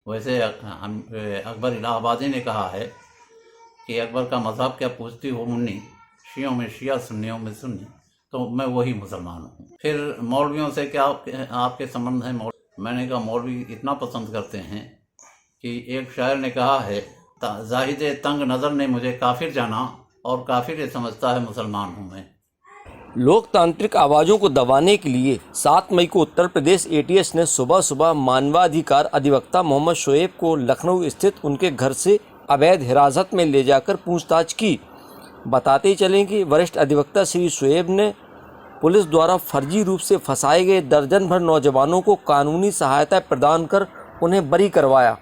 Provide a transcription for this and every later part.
वैसे अकबर इलाहाबादी ने कहा है कि अकबर का मज़हब क्या पूछती हो मुन्नी, शियों में शिया सुन्नियों में सुन्नी, तो मैं वही मुसलमान हूँ। फिर मौलवियों से क्या आपके संबंध हैं? मैंने कहा मौलवी इतना पसंद करते हैं कि एक शायर ने कहा है, जाहिद तंग नज़र ने मुझे काफिर जाना और काफिर ये समझता है मुसलमान हूँ मैं। लोकतांत्रिक आवाज़ों को दबाने के लिए 7 मई को उत्तर प्रदेश एटीएस ने सुबह सुबह मानवाधिकार अधिवक्ता मोहम्मद शोएब को लखनऊ स्थित उनके घर से अवैध हिरासत में ले जाकर पूछताछ की। बताते ही चलें कि वरिष्ठ अधिवक्ता श्री शोएब ने पुलिस द्वारा फर्जी रूप से फंसाए गए दर्जन भर नौजवानों को कानूनी सहायता प्रदान कर उन्हें बरी करवाया।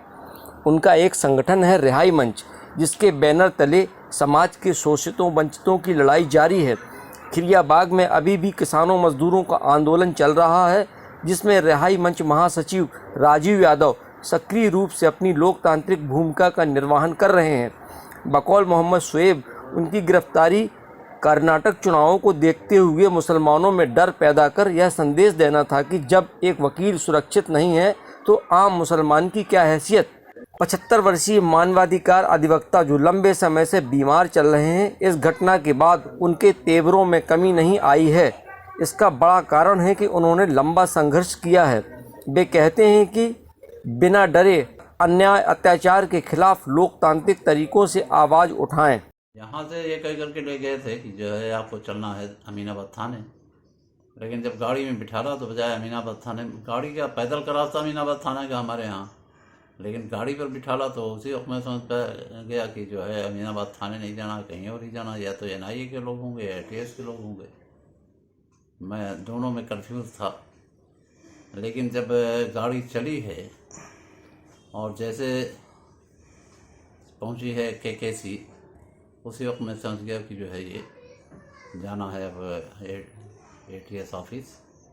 उनका एक संगठन है रिहाई मंच, जिसके बैनर तले समाज के शोषितों वंचितों की लड़ाई जारी है। खिरियाबाग में अभी भी किसानों मजदूरों का आंदोलन चल रहा है, जिसमें रिहाई मंच महासचिव राजीव यादव सक्रिय रूप से अपनी लोकतांत्रिक भूमिका का निर्वहन कर रहे हैं। बकौल मोहम्मद शोएब, उनकी गिरफ्तारी कर्नाटक चुनावों को देखते हुए मुसलमानों में डर पैदा कर यह संदेश देना था कि जब एक वकील सुरक्षित नहीं है तो आम मुसलमान की क्या हैसियत। 75 वर्षीय मानवाधिकार अधिवक्ता जो लंबे समय से बीमार चल रहे हैं, इस घटना के बाद उनके तेवरों में कमी नहीं आई है। इसका बड़ा कारण है कि उन्होंने लंबा संघर्ष किया है। वे कहते हैं कि बिना डरे अन्याय अत्याचार के खिलाफ लोकतांत्रिक तरीकों से आवाज़ उठाएं। यहाँ से ये कह करके ले गए थे कि जो है आपको चलना है अमीनाबाद थाने, लेकिन जब गाड़ी में बिठाला तो बजाय अमीनाबाद थाने, गाड़ी क्या पैदल का रास्ता अमीनाबाद थाने का हमारे यहाँ, लेकिन गाड़ी पर बिठाला तो उसी वक्त मैं समझ पा गया कि जो है अमीनाबाद थाने नहीं जाना, कहीं और ही जाना, या तो एनआईए के लोग होंगे या एटीएस के लोग होंगे। मैं दोनों में कंफ्यूज था। लेकिन जब गाड़ी चली है और जैसे पहुंची है केकेसी, उसी वक्त मैं समझ गया कि जो है ये जाना है अब एटीएस ऑफिस,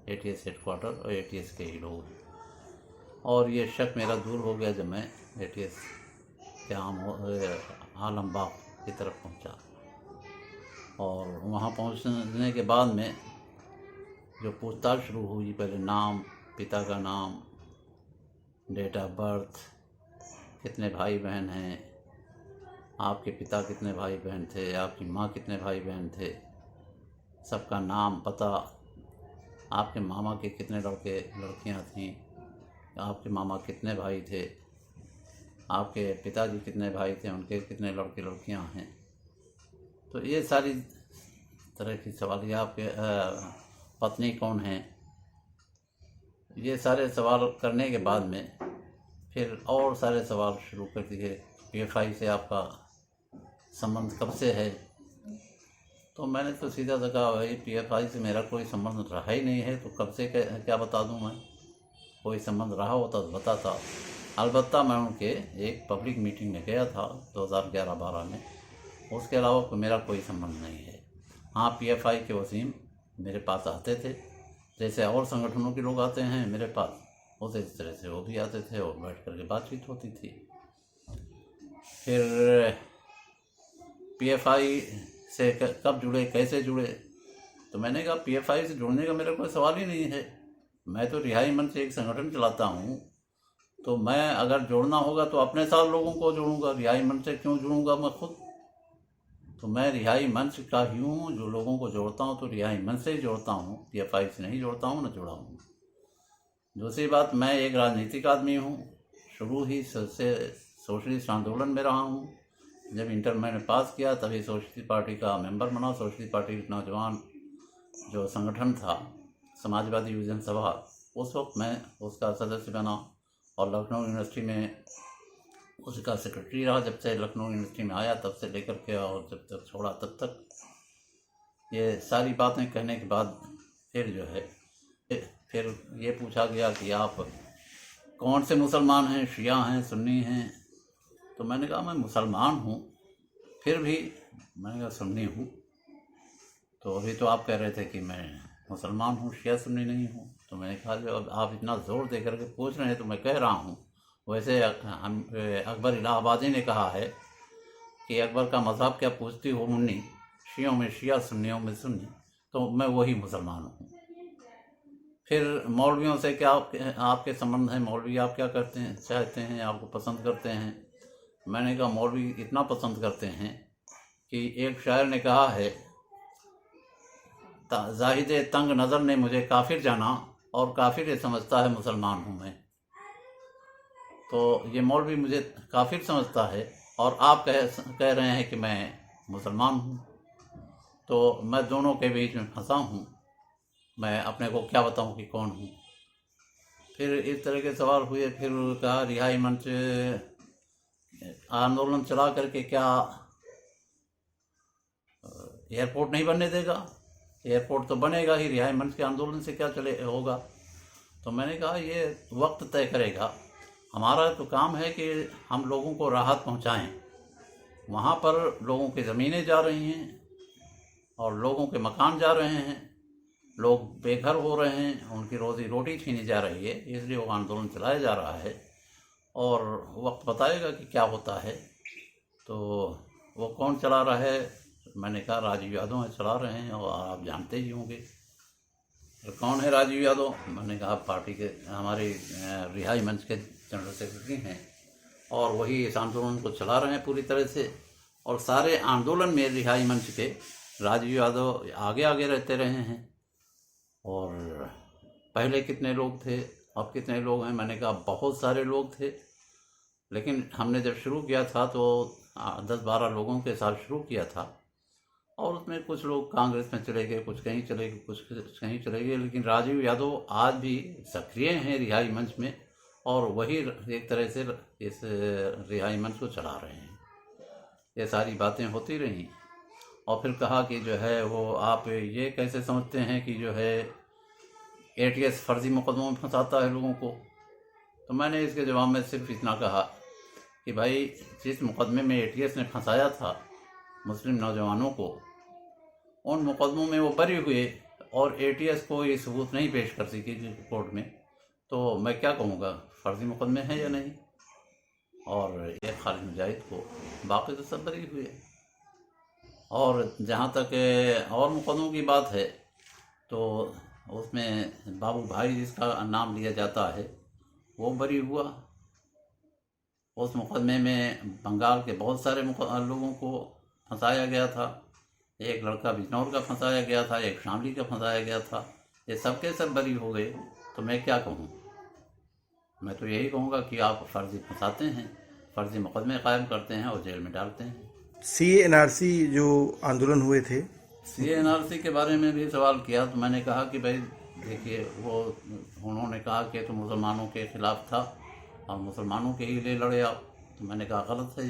एटीएस हेडक्वार्टर और एटीएस के ही लोग। और ये शक मेरा दूर हो गया जब मैं एटीएस के आलमबाग की तरफ पहुंचा। और वहाँ पहुंचने के बाद में जो पूछताछ शुरू हुई, पहले नाम, पिता का नाम, डेट ऑफ बर्थ, कितने भाई बहन हैं, आपके पिता कितने भाई बहन थे, आपकी माँ कितने भाई बहन थे, सबका नाम, पता, आपके मामा के कितने लड़के लड़कियाँ थीं, आपके मामा कितने भाई थे, आपके पिताजी कितने भाई थे, उनके कितने लड़के लड़कियां हैं। तो ये सारी तरह की सवाल, या आपके पत्नी कौन है, ये सारे सवाल करने के बाद में फिर और सारे सवाल शुरू कर दिए। पीएफआई से आपका संबंध कब से है? तो मैंने तो सीधा सा कहा, भाई पीएफआई से मेरा कोई संबंध रहा ही नहीं है, तो कब से क्या बता दूं मैं? कोई संबंध रहा होता तो बताता। अलबत्ता मैं उनके एक पब्लिक मीटिंग में गया था 2011-12 में, उसके अलावा तो मेरा कोई संबंध नहीं है। हाँ, पीएफआई के वसीम मेरे पास आते थे, जैसे और संगठनों के लोग आते हैं मेरे पास, उस इस तरह से वो भी आते थे और बैठ कर के बातचीत होती थी। फिर पीएफआई से कब जुड़े, कैसे जुड़े? तो मैंने कहा पीएफआई से जुड़ने का मेरा कोई सवाल ही नहीं है। मैं तो रिहाई मंच से एक संगठन चलाता हूँ, तो मैं अगर जोड़ना होगा तो अपने साथ लोगों को जोड़ूंगा, रिहाई मंच से क्यों जुड़ूंगा मैं खुद? तो मैं रिहाई मंच का ही हूँ, जो लोगों को जोड़ता हूँ तो रिहाई मंच से ही जोड़ता हूँ, पीएफआई से नहीं जोड़ता हूँ, न जुड़ा हूँ। दूसरी बात, मैं एक राजनीतिक आदमी हूँ, शुरू ही से सोशलिस्ट आंदोलन में रहा हूँ। जब इंटर मैंने पास किया तभी सोशलिस्ट पार्टी का मेंबर बना। सोशलिस्ट पार्टी नौजवान जो संगठन था, समाजवादी युवजन सभा, उस वक्त मैं उसका सदस्य बना और लखनऊ यूनिवर्सिटी में उसका सेक्रेटरी रहा। जब से लखनऊ यूनिवर्सिटी में आया तब से लेकर के और जब तक छोड़ा तब तक। ये सारी बातें कहने के बाद फिर जो है फिर ये पूछा गया कि आप कौन से मुसलमान हैं, शिया हैं, सुन्नी हैं? तो मैंने कहा मैं मुसलमान हूँ, फिर भी मैंने कहा सुन्नी हूँ। तो अभी तो आप कह रहे थे कि मैं मुसलमान हूँ, शिया सुन्नी नहीं हूँ। तो मैंने कहा जो अब आप इतना ज़ोर दे करके पूछ रहे हैं तो मैं कह रहा हूँ। वैसे अकबर इलाहाबादी ने कहा है कि अकबर का मज़हब क्या पूछती हो मुन्नी, शियों में शिया सुन्नियों में सुन्नी, तो मैं वही मुसलमान हूँ। फिर मौलवियों से क्या आपके संबंध है, मौलवी आप क्या करते हैं, चाहते हैं, आपको पसंद करते हैं? मैंने कहा मौलवी इतना पसंद करते हैं कि एक शायर ने कहा है, जाहिद तंग नज़र ने मुझे काफिर जाना और काफिर ये समझता है मुसलमान हूँ मैं। तो ये मौलवी मुझे काफिर समझता है और आप कह रहे हैं कि मैं मुसलमान हूँ, तो मैं दोनों के बीच में फंसा हूँ, मैं अपने को क्या बताऊँ कि कौन हूँ। फिर इस तरह के सवाल हुए। फिर कहा रिहाई मंच आंदोलन चला करके क्या एयरपोर्ट नहीं बनने देगा? एयरपोर्ट तो बनेगा ही, रिहाई मंच के आंदोलन से क्या चले होगा? तो मैंने कहा ये वक्त तय करेगा, हमारा तो काम है कि हम लोगों को राहत पहुंचाएं। वहाँ पर लोगों की ज़मीनें जा रही हैं और लोगों के मकान जा रहे हैं, लोग बेघर हो रहे हैं, उनकी रोज़ी रोटी छीनी जा रही है, इसलिए वो आंदोलन चलाया जा रहा है और वक्त बताएगा कि क्या होता है। तो वो कौन चला रहा है? मैंने कहा राजीव यादव है चला रहे हैं और आप जानते ही होंगे। तो कौन है राजीव यादव? मैंने कहा पार्टी के हमारे रिहाई मंच के जनरल सेक्रेटरी हैं और वही इस आंदोलन को चला रहे हैं पूरी तरह से। और सारे आंदोलन में रिहाई मंच के राजीव यादव आगे आगे रहते रहे हैं। और पहले कितने लोग थे, अब कितने लोग हैं? मैंने कहा बहुत सारे लोग थे, लेकिन हमने जब शुरू किया था तो 10-12 लोगों के साथ शुरू किया था और उसमें कुछ लोग कांग्रेस में चले गए, कुछ कहीं चले गए, कुछ कहीं चले गए, लेकिन राजीव यादव आज भी सक्रिय हैं रिहाई मंच में और वही एक तरह से इस रिहाई मंच को चला रहे हैं। ये सारी बातें होती रहीं। और फिर कहा कि जो है वो आप ये कैसे समझते हैं कि जो है ATS फर्जी मुकदमों में फंसाता है लोगों को? तो मैंने इसके जवाब में सिर्फ इतना कहा कि भाई जिस मुकदमे में ATS ने फंसाया था मुस्लिम नौजवानों को, उन मुकदमों में वो बरी हुए और ATS को ये सबूत नहीं पेश कर सकी कोर्ट में, तो मैं क्या कहूँगा फर्जी मुकदमे हैं या नहीं? और ये खालिद मुजाहिद को, बाकी तो सब बरी हुए। और जहाँ तक और मुकदमों की बात है तो उसमें बाबू भाई जिसका नाम लिया जाता है वो बरी हुआ। उस मुकदमे में बंगाल के बहुत सारे लोगों को फंसाया गया था, एक लड़का बिजनौर का फंसाया गया था, एक शामली का फंसाया गया था, ये सब के सब बरी हो गए। तो मैं क्या कहूँ? मैं तो यही कहूँगा कि आप फर्जी फंसाते हैं, फर्जी मुकदमे कायम करते हैं और जेल में डालते हैं। CA/NRC जो आंदोलन हुए थे, CA/NRC के बारे में भी सवाल किया तो मैंने कहा कि भाई देखिए वो उन्होंने कहा कि तो मुसलमानों के ख़िलाफ़ था और मुसलमानों के ही लिए लड़े आप। तो मैंने कहा गलत है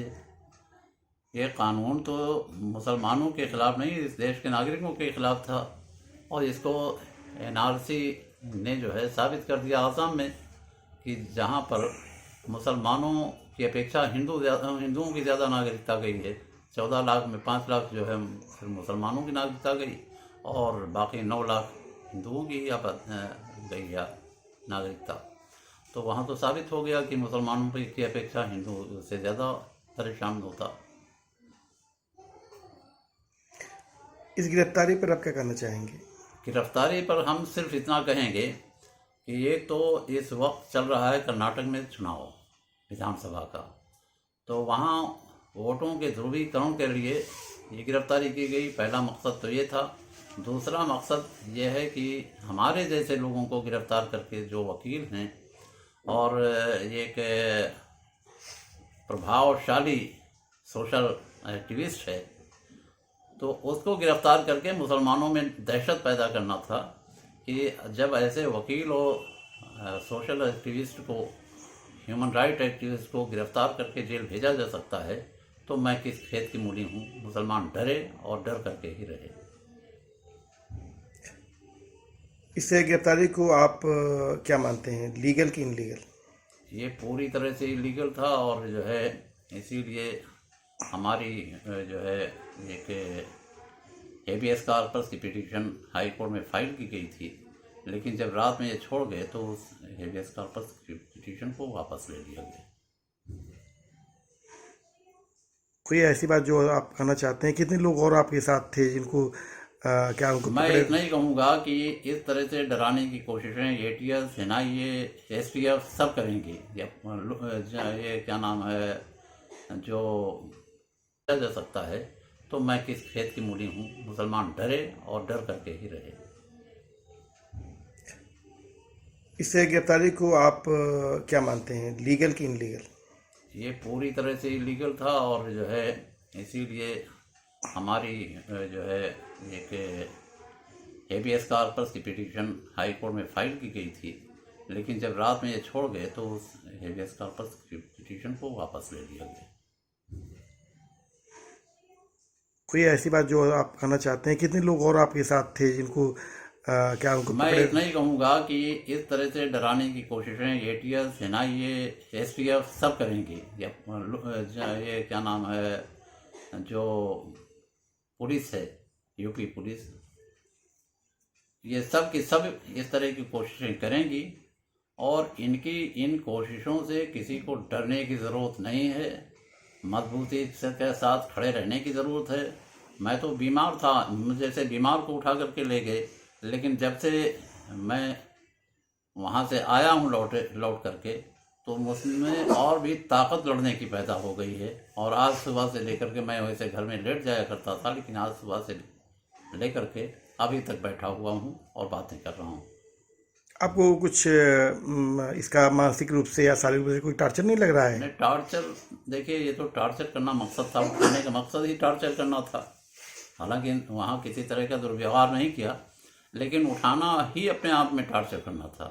ये कानून तो मुसलमानों के ख़िलाफ़ नहीं, इस देश के नागरिकों के ख़िलाफ़ था और इसको NRC ने जो है साबित कर दिया आसाम में कि जहाँ पर मुसलमानों की अपेक्षा हिंदुओं की ज़्यादा नागरिकता गई है। 14 लाख में 5 लाख जो है फिर मुसलमानों की नागरिकता गई और बाकी 9 लाख हिंदुओं की गई है नागरिकता। तो वहाँ तो साबित हो गया कि मुसलमानों की अपेक्षा हिंदू से ज़्यादा परेशान होता। इस गिरफ्तारी पर आप क्या कहना चाहेंगे? गिरफ्तारी पर हम सिर्फ इतना कहेंगे कि एक तो इस वक्त चल रहा है कर्नाटक में चुनाव विधानसभा का, तो वहाँ वोटों के ध्रुवीकरण के लिए ये गिरफ्तारी की गई। पहला मकसद तो ये था। दूसरा मकसद ये है कि हमारे जैसे लोगों को गिरफ्तार करके जो वकील हैं और एक प्रभावशाली सोशल एक्टिविस्ट है तो उसको गिरफ्तार करके मुसलमानों में दहशत पैदा करना था कि जब ऐसे वकील और सोशल एक्टिविस्ट को, ह्यूमन राइट एक्टिविस्ट को गिरफ्तार करके जेल भेजा जा सकता है तो मैं किस खेत की मूली हूँ, मुसलमान डरे और डर करके ही रहे। इस गिरफ्तारी को आप क्या मानते हैं, लीगल कि इनलीगल? ये पूरी तरह से इलीगल था और जो है इसीलिए हमारी जो है एक हेबियस कॉर्पस की पिटीशन हाई कोर्ट में फाइल की गई थी, लेकिन जब रात में ये छोड़ गए तो उस हेबियस कॉर्पस की पिटीशन को वापस ले लिया गया। कोई ऐसी बात जो आप कहना चाहते हैं? कितने लोग और आपके साथ थे जिनको क्या उनको मैं पकड़े? इतना ही कहूँगा कि इस तरह से डराने की कोशिशें एटीएस, एनआईए, एसटीएफ सब करेंगी। ये क्या नाम है जो किया जा सकता है, तो मैं किस खेत की मूली हूँ। मुसलमान डरे और डर करके ही रहे। इससे गिरफ्तारी को आप क्या मानते हैं, लीगल कि इनलीगल? ये पूरी तरह से इलीगल था और जो है इसीलिए हमारी जो है एक हेबियस कॉर्पस की पिटीशन हाई कोर्ट में फाइल की गई थी, लेकिन जब रात में ये छोड़ गए तो उस हेबियस कॉर्पस की पिटीशन को वापस ले लिया गया। कोई ऐसी बात जो आप कहना चाहते हैं? कितने लोग और आपके साथ थे जिनको क्या उनको मैं पकड़े? इतना ही कहूँगा कि इस तरह से डराने की कोशिशें एटीएस, एनआईए, एसटीएफ सब करेंगी। ये क्या नाम है जो पुलिस है, यूपी पुलिस, ये सब की सब इस तरह की कोशिशें करेंगी और इन कोशिशों से किसी को डरने की ज़रूरत नहीं है। मजबूती से के साथ खड़े रहने की ज़रूरत है। मैं तो बीमार था, मुझे से बीमार को उठा करके ले गए, लेकिन जब से मैं वहाँ से आया हूँ लौट करके, तो मुझमें और भी ताकत लड़ने की पैदा हो गई है। और आज सुबह से लेकर के, मैं वैसे घर में लेट जाया करता था, लेकिन आज सुबह से लेकर के अभी तक बैठा हुआ हूँ और बातें कर रहा हूँ। आपको कुछ इसका मानसिक रूप से या शारीरिक रूप से कोई टॉर्चर नहीं लग रहा है? नहीं, टॉर्चर देखिए, ये तो टॉर्चर करना मकसद था, करने का मकसद ही टॉर्चर करना था। हालांकि वहाँ किसी तरह का दुर्व्यवहार नहीं किया, लेकिन उठाना ही अपने आप में टॉर्चर करना था।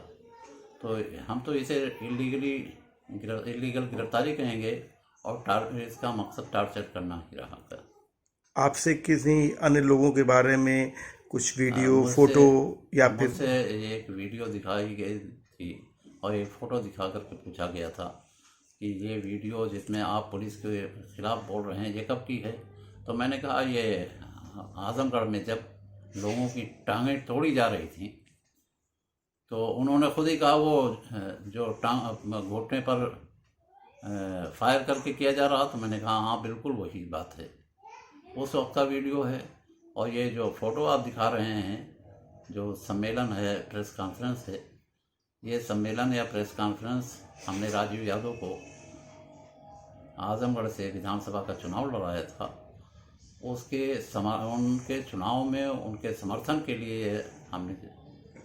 तो हम तो इसे इलीगल गिरफ्तारी कहेंगे और इसका मकसद टॉर्चर करना ही रहा था। आपसे किसी अन्य लोगों के बारे में कुछ वीडियो, मुझसे- फोटो या फिर? मुझसे एक वीडियो दिखाई गई थी और एक फ़ोटो दिखा करके पूछा गया था कि ये वीडियो जिसमें आप पुलिस के खिलाफ बोल रहे हैं, ये कब की है? तो मैंने कहा ये आजमगढ़ में जब लोगों की टांगें तोड़ी जा रही थी, तो उन्होंने खुद ही कहा वो जो घुटने पर फायर करके किया जा रहा। तो मैंने कहा हाँ बिल्कुल वही बात है, उस वक्त का वीडियो है। और ये जो फ़ोटो आप दिखा रहे हैं, जो सम्मेलन है, प्रेस कॉन्फ्रेंस है, ये सम्मेलन या प्रेस कॉन्फ्रेंस हमने राजीव यादव को आजमगढ़ से विधानसभा का चुनाव लड़ाया था, उनके चुनाव में उनके समर्थन के लिए हमने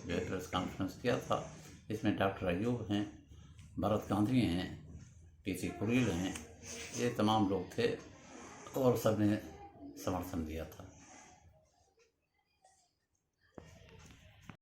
जो है प्रेस कॉन्फ्रेंस किया था। इसमें डॉक्टर अयूब हैं, भरत गांधी हैं, पीसी कुरील हैं, ये तमाम लोग थे और सबने समर्थन दिया था।